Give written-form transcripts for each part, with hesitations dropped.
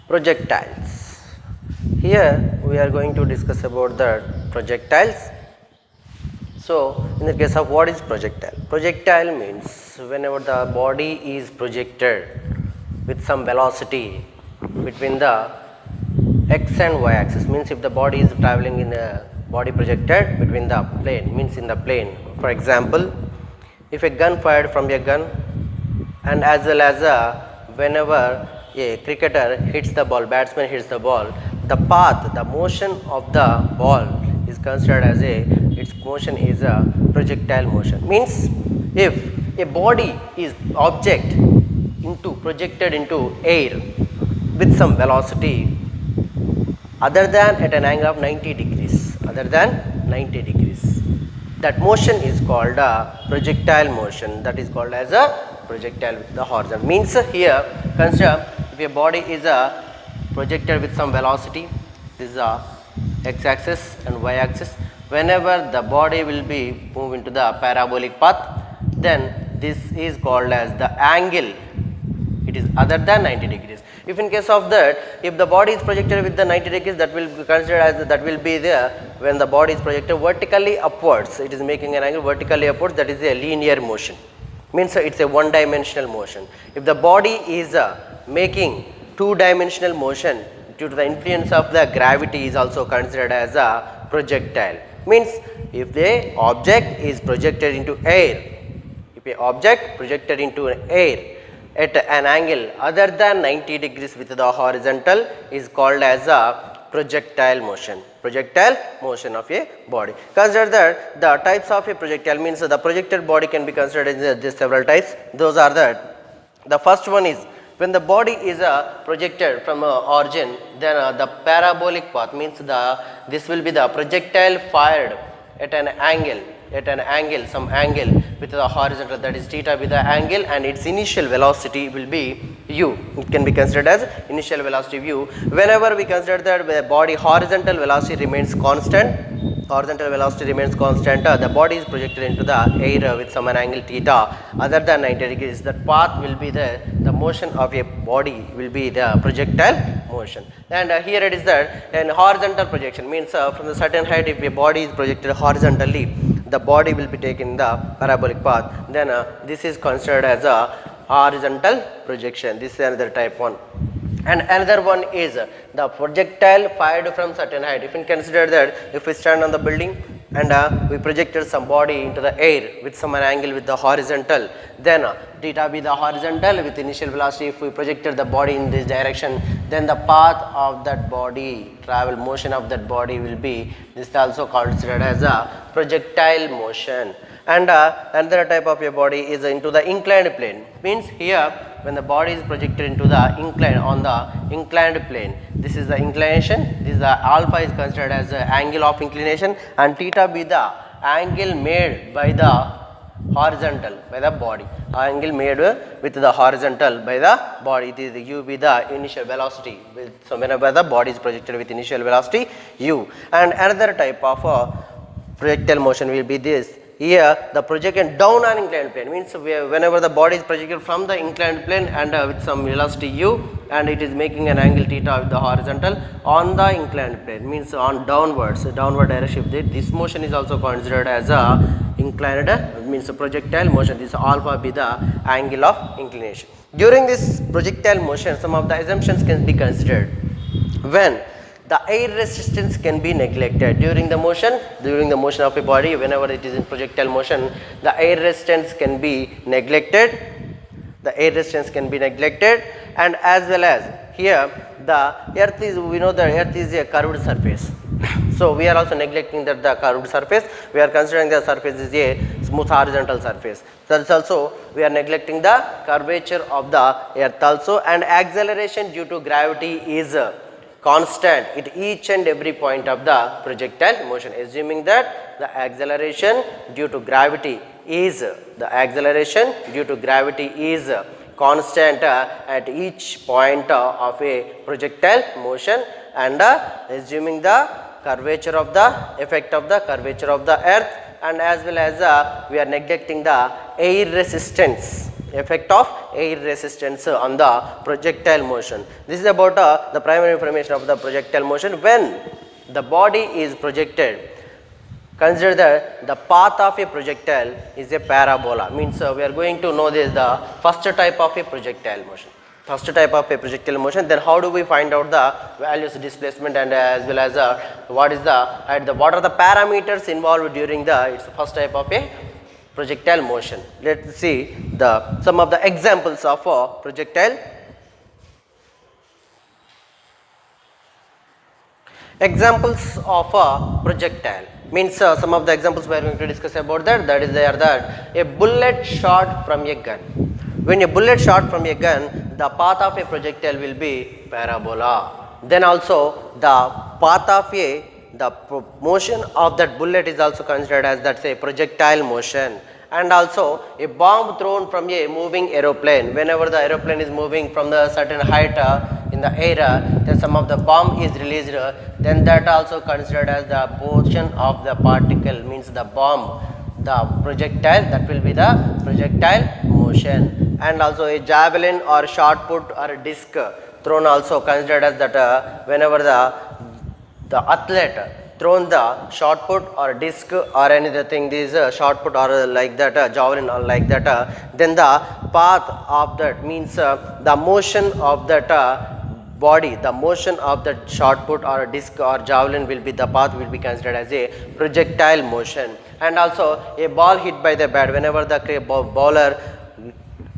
Projectiles. Here we are going to discuss about the projectiles. So, in the case of what is projectile? Projectile means whenever the body is projected with some velocity between the x and y axis, means if the body is traveling in a body projected between the plane, means in the plane. For example, if a gun fired from a gun, and as well as whenever a cricketer hits the ball, batsman hits the ball, the path, the motion of the ball is considered as its motion is a projectile motion. Means if a body is object projected into air with some velocity other than at an angle of 90 degrees, that motion is called a projectile motion. That is called as a projectile with the horizon. Means here consider if a body is projected with some velocity, this is a x axis and y axis. Whenever the body will be move into the parabolic path, then this is called as the angle, it is other than 90 degrees. If in case of that, if the body is projected with the 90 degrees, that will be considered as, that will be there when the body is projected vertically upwards, it is making an angle vertically upwards, that is a linear motion. Means it's a one dimensional motion. If the body is making two dimensional motion due to the influence of the gravity, is also considered as a projectile. Means if the object is projected into air, if a object projected into air at an angle other than 90 degrees with the horizontal is called as a projectile motion of a body. Consider that the types of a projectile, means the projected body can be considered as several types. Those are the first one is when the body is projected from origin, then the parabolic path, means this will be the projectile fired at an angle, some angle with the horizontal, that is theta with the angle, and its initial velocity will be u. It can be considered as initial velocity u. Whenever we consider that the body horizontal velocity remains constant, the body is projected into the air with some angle theta other than 90 degrees, that path will be the motion of a body will be the projectile motion. And here it is that an horizontal projection, means from the certain height, if a body is projected horizontally, the body will be taken the parabolic path, then this is considered as a horizontal projection. This is another type 1. And another one is the projectile fired from certain height. If we consider that if we stand on the building and we projected some body into the air with some angle with the horizontal, then theta be the horizontal with initial velocity. If we projected the body in this direction, then the path of that body, travel motion of that body will be, this is also considered as a projectile motion. And another type of a body is into the inclined plane. Means here when the body is projected into the inclined plane, this is the inclination, this is the alpha is considered as the angle of inclination, and theta be the angle made by the horizontal, by the body, angle made with the horizontal by the body. It is u be the initial velocity, so whenever the body is projected with initial velocity u. And another type of projectile motion will be this. Here the projection down an inclined plane, means whenever the body is projected from the inclined plane and with some velocity u, and it is making an angle theta with the horizontal on the inclined plane, means on downwards, downward direction. This motion is also considered as a inclined, means a projectile motion. This alpha be the angle of inclination. During this projectile motion, some of the assumptions can be considered. When the air resistance can be neglected during the motion of a body, whenever it is in projectile motion, the air resistance can be neglected, and as well as here the earth is, we know the earth is a curved surface. So we are also neglecting that the curved surface, we are considering the surface is a smooth horizontal surface. That's also we are neglecting the curvature of the earth also, and acceleration due to gravity is constant at each and every point of the projectile motion. Assuming that the acceleration due to gravity is constant at each point of a projectile motion, and assuming the curvature of the effect of the curvature of the earth, and as well as we are neglecting the air resistance effect of air resistance on the projectile motion. This is about the primary information of the projectile motion. When the body is projected, consider that the path of a projectile is a parabola. Means we are going to know this the first type of a projectile motion. First type of a projectile motion. Then how do we find out the values displacement and as well as what are the parameters involved during the its first type of a projectile motion. Let's see some of the examples of projectile. Examples of a projectile means some of the examples we are going to discuss about that is they are that a bullet shot from a gun. When a bullet shot from a gun, the path of a projectile will be parabola. Then also the path of the motion of that bullet is also considered as that's a projectile motion. And also a bomb thrown from a moving aeroplane. Whenever the aeroplane is moving from the certain height in the air, then some of the bomb is released, then that also considered as the portion of the particle, means the bomb, the projectile, that will be the projectile motion. And also a javelin or shot put or a disc thrown also considered as that whenever the athlete thrown the shot put or disc or anything, this shot put or like that javelin or like that, then the path of that means the motion of that body, the motion of that shot put or disc or javelin will be the path will be considered as a projectile motion. And also a ball hit by the bat, whenever the bowler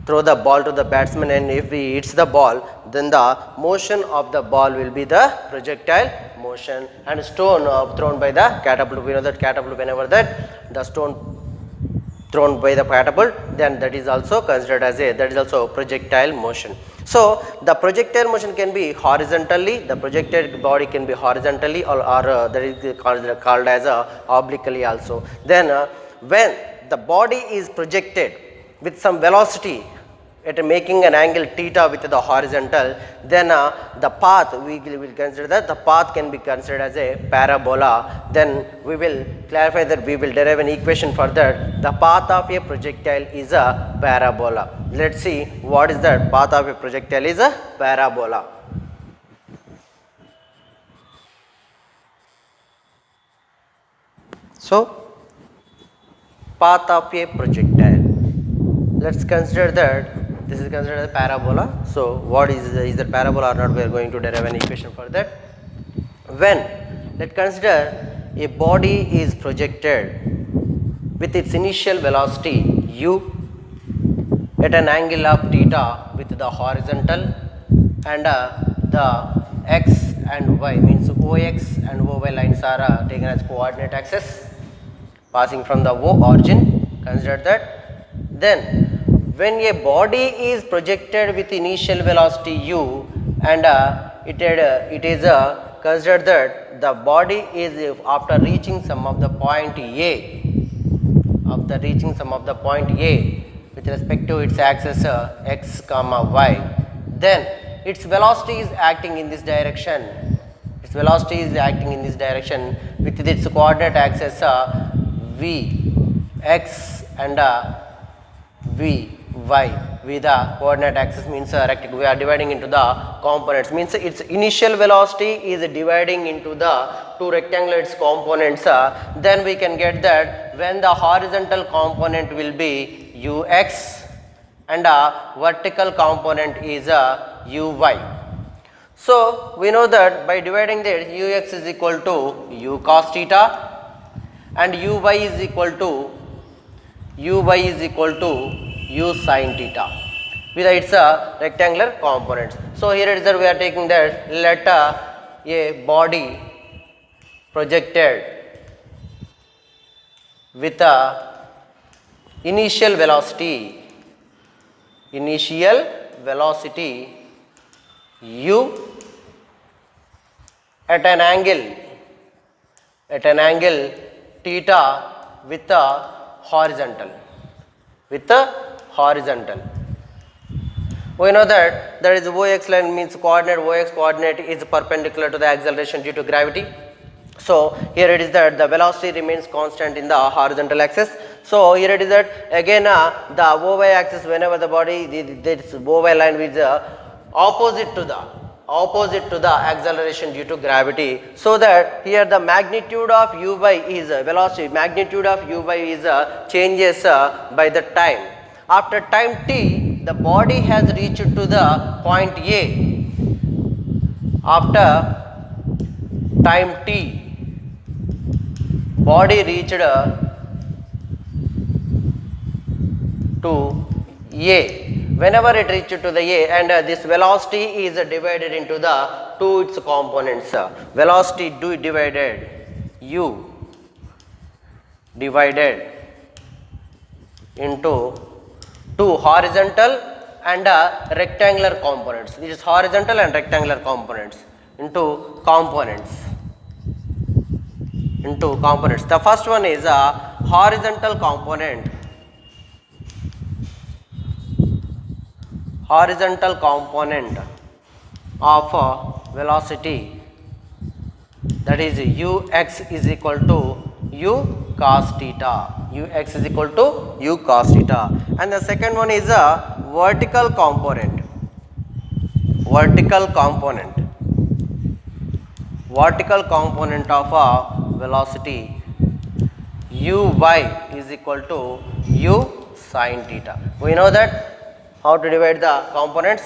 throw the ball to the batsman and if he hits the ball, then the motion of the ball will be the projectile motion. And stone thrown by the catapult, we know that catapult, whenever that the stone thrown by the catapult, then that is also considered as that is also projectile motion. So the projectile motion can be horizontally, the projected body can be horizontally or that is called as obliquely also. Then when the body is projected with some velocity at making an angle theta with the horizontal, then the path we will consider that the path can be considered as a parabola. Then we will clarify that we will derive an equation for that. The path of a projectile is a parabola. Let's see what is that path of a projectile is a parabola. So path of a projectile, let's consider that this is considered as a parabola. So what is the parabola or not, we are going to derive an equation for that. When let's consider a body is projected with its initial velocity u at an angle of theta with the horizontal, and the x and y means ox and oy lines are taken as coordinate axis passing from the O origin, consider that. Then when a body is projected with initial velocity u and it is considered that the body is after reaching some of the point A, after reaching some of the point A with respect to its axis x comma y, then its velocity is acting in this direction. Its velocity is acting in this direction with its coordinate axis v x and v y with the coordinate axis means rectangle. We are dividing into the components, means its initial velocity is dividing into the two rectangular its components. Then we can get that when the horizontal component will be ux and vertical component is uy. So we know that by dividing that ux is equal to u cos theta and uy is equal to u sin theta with its rectangular components. So here it is that we are taking that let a body projected with a initial velocity u at an angle theta with a horizontal. We know that there is ox line means coordinate, ox coordinate is perpendicular to the acceleration due to gravity. So here it is that the velocity remains constant in the horizontal axis. So here it is that again the OY axis, whenever the body, this OY line is opposite to the acceleration due to gravity, so that here the magnitude of Uy is velocity, magnitude of Uy is changes by the time. After time t, the body has reached to the point A. After time t, body reached to A. Whenever it reaches to the A, and this velocity is divided into the two its components. Velocity divided U divided into two horizontal and rectangular components. This is horizontal and rectangular components into components. The first one is a horizontal component. Horizontal component of velocity, that is ux is equal to u cos theta. Ux is equal to u cos theta. And the second one is a vertical component. Vertical component of a velocity, uy is equal to u sin theta. We know that how to divide the components.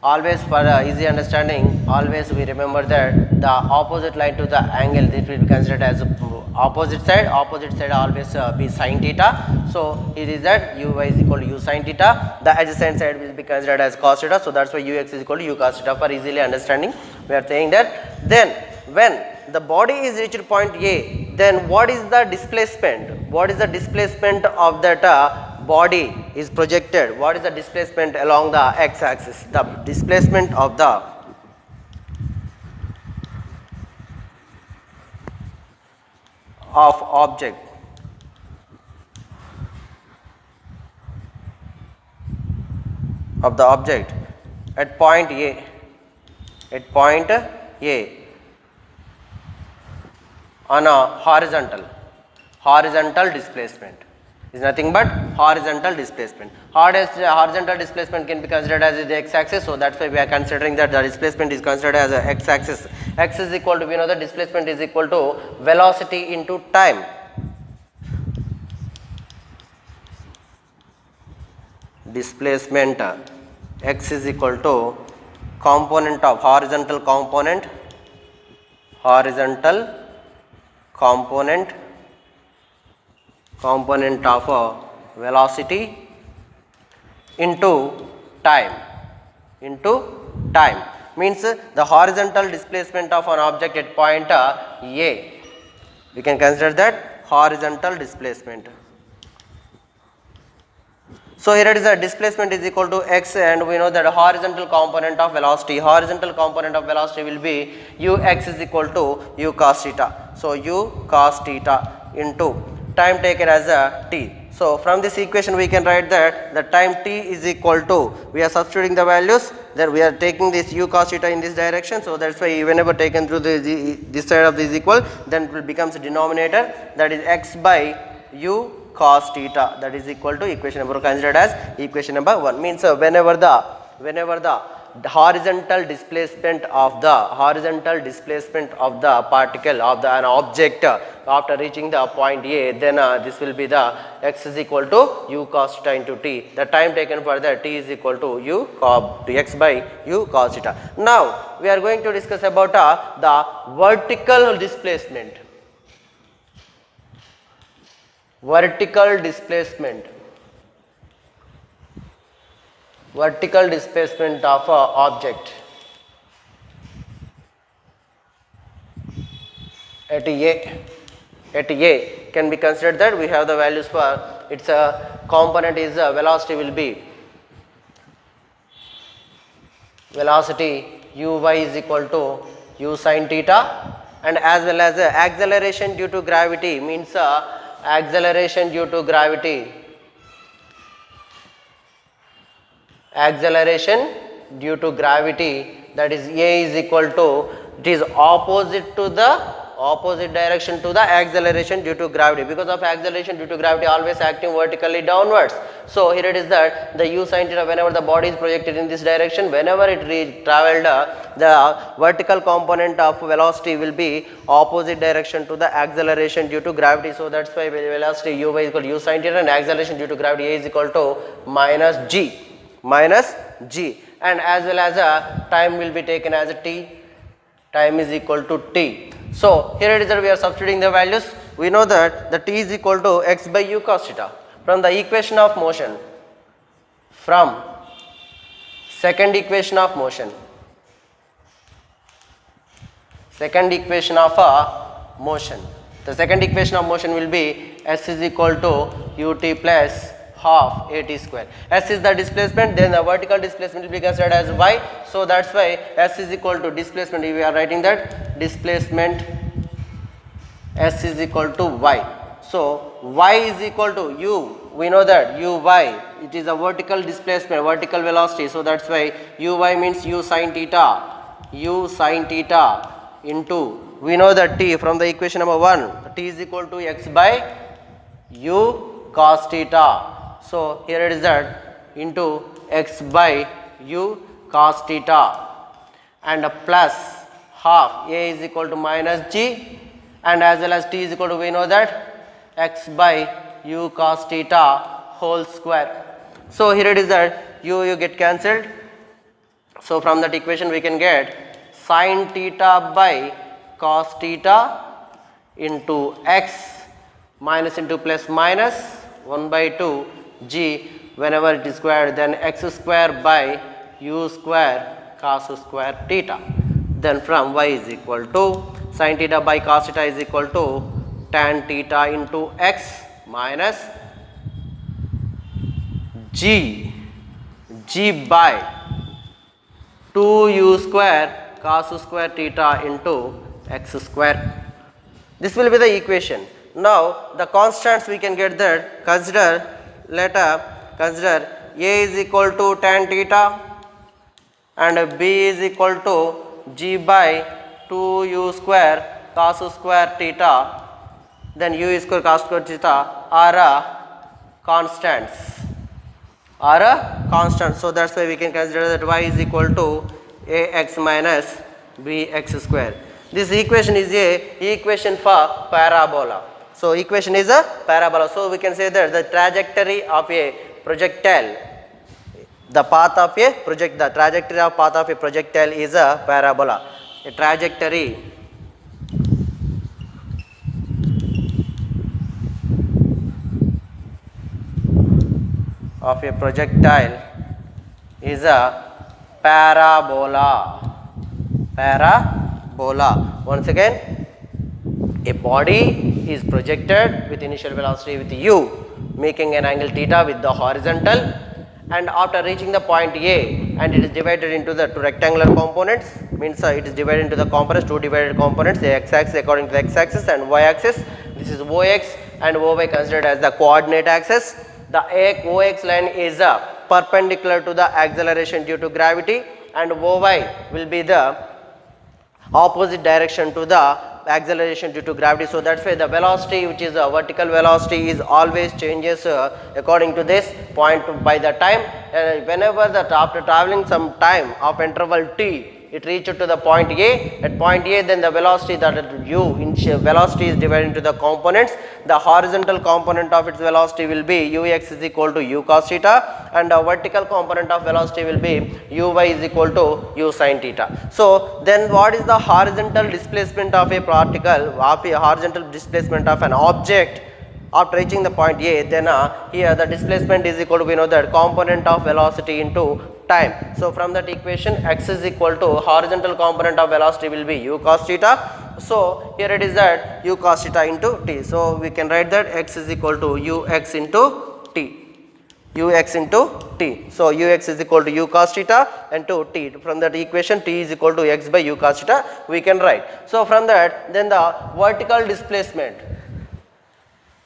Always for easy understanding, always we remember that the opposite line to the angle, this will be considered as opposite side always be sin theta. So it is that uy is equal to u sin theta, the adjacent side will be considered as cos theta. So that's why ux is equal to u cos theta. For easily understanding, we are saying that then when the body is reached point A, then what is the displacement? What is the displacement of that body is projected? What is the displacement along the x axis? The displacement of the object at point A, on a horizontal displacement is nothing but horizontal displacement. Horizontal displacement can be considered as the x axis, so that's why we are considering that the displacement is considered as a x axis. X is equal to, we know the displacement is equal to velocity into time. Displacement x is equal to component of horizontal component of velocity into time. Means the horizontal displacement of an object at point A. We can consider that horizontal displacement. So here it is, a displacement is equal to x, and we know that horizontal component of velocity will be ux is equal to u cos theta. So u cos theta into time taken as a t. So from this equation we can write that the time t is equal to, we are substituting the values, then we are taking this u cos theta in this direction. So that's why whenever taken through this side of this equal, then it will becomes a denominator, that is x by u cos theta, that is equal to equation number considered as equation number 1. Means whenever the horizontal displacement of the particle of an object after reaching the point A, then this will be the x is equal to u cos theta into t. The time taken for the t is equal to x by u cos theta. Now we are going to discuss about the vertical displacement. Vertical displacement of a object at A can be considered that we have the values for its component is velocity will be velocity uy is equal to u sin theta, and as well as acceleration due to gravity, means acceleration due to gravity, that is A is equal to, it is opposite to the opposite direction to the acceleration due to gravity. Because of acceleration due to gravity always acting vertically downwards. So here it is that the u sin theta, whenever the body is projected in this direction, whenever it traveled, the vertical component of velocity will be opposite direction to the acceleration due to gravity. So that's why velocity u is equal to u sin theta, and acceleration due to gravity a is equal to minus g, and as well as time will be taken as a t. Time is equal to t. So here it is that we are substituting the values. We know that the t is equal to x by u cos theta. From the equation of motion, from second equation of motion, the second equation of motion will be s is equal to ut plus half at square. S is the displacement, then the vertical displacement will be considered as y. So that's why S is equal to displacement. We are writing that displacement S is equal to y. So y is equal to u. We know that uy, it is a vertical displacement, vertical velocity. So that's why uy means u sin theta into, we know that t from the equation number 1, t is equal to x by u cos theta. So here it is that into x by u cos theta, and a plus half a is equal to minus g, and as well as t is equal to, we know that x by u cos theta whole square. So here it is that you get cancelled. So from that equation we can get sin theta by cos theta into x minus into plus minus 1 by 2 g, whenever it is squared, then x square by u square cos square theta. Then from y is equal to sin theta by cos theta is equal to tan theta into x minus g by 2u square cos square theta into x square. This will be the equation. Now the constants we can get that, consider a is equal to tan theta and b is equal to g by 2u square cos square theta, then u square cos square theta are constants. So that's why we can consider that y is equal to ax minus bx square. This equation is a equation for parabola. So equation is a parabola. So we can say that the trajectory of a projectile, the trajectory of path of a projectile is a parabola. A trajectory of a projectile is a parabola. Once again, a body is projected with initial velocity with u, making an angle theta with the horizontal, and after reaching the point A, and it is divided into the two rectangular components, means it is divided into the components, two divided components, the x-axis according to the x-axis and y-axis. This is ox and oy considered as the coordinate axis. The ox line is perpendicular to the acceleration due to gravity, and oy will be the opposite direction to the acceleration due to gravity. So that's why the velocity, which is a vertical velocity, is always changes according to this point by the time. Whenever that after traveling some time of interval t, it reaches to the point A. At point A, then the velocity, that velocity is divided into the components. The horizontal component of its velocity will be ux is equal to u cos theta, and the vertical component of velocity will be uy is equal to u sin theta. So then what is the horizontal displacement of a particle, horizontal displacement of an object after reaching the point A? Then here the displacement is equal to, we know that component of velocity into time. So from that equation, x is equal to horizontal component of velocity will be u cos theta. So here it is that u cos theta into t. So we can write that x is equal to ux into t. So ux is equal to u cos theta and to t. From that equation, t is equal to x by u cos theta we can write. So from that, then the vertical displacement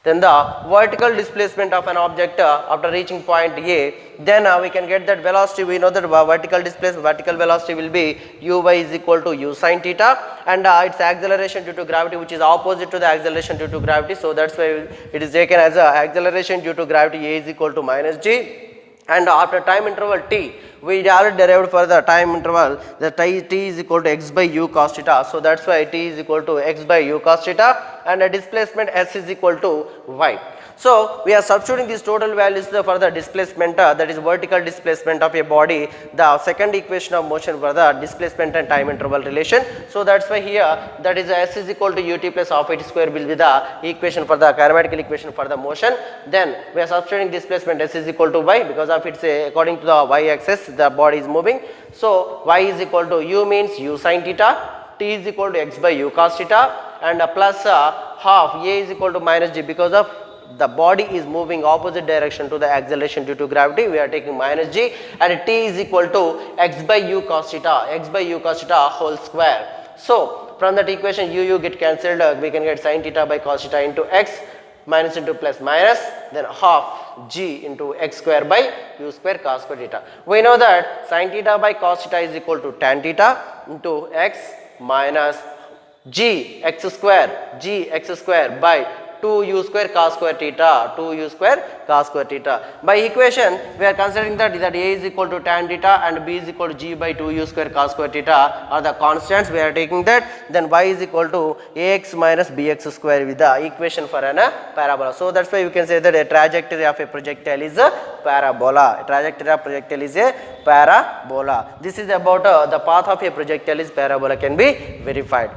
Then the vertical displacement of an object after reaching point A, then we can get that velocity. We know that vertical velocity will be uy is equal to u sin theta, and its acceleration due to gravity, which is opposite to the acceleration due to gravity. So that's why it is taken as a acceleration due to gravity a is equal to minus g. And after time interval t, we already derived for the time interval the t is equal to x by u cos theta. So that's why t is equal to x by u cos theta, and the displacement s is equal to y. So we are substituting these total values for the displacement, that is vertical displacement of a body, the second equation of motion for the displacement and time interval relation. So that's why here that is s is equal to ut plus half it square will be the equation for the kinematical equation for the motion. Then we are substituting displacement s is equal to y, because of its according to the y axis the body is moving. So y is equal to u means u sin theta, t is equal to x by u cos theta, and plus half a is equal to minus g, because of the body is moving opposite direction to the acceleration due to gravity, we are taking minus g, and t is equal to x by u cos theta whole square. So from that equation u get cancelled, we can get sin theta by cos theta into x, minus into plus minus, then half g into x square by u square cos square theta. We know that sin theta by cos theta is equal to tan theta into x minus g x square by 2u square cos square theta, By equation we are considering that a is equal to tan theta and b is equal to g by 2u square cos square theta are the constants. We are taking that, then y is equal to ax minus bx square with the equation for an parabola. So that's why we can say that a trajectory of a projectile is a parabola. This is about the path of a projectile is parabola can be verified.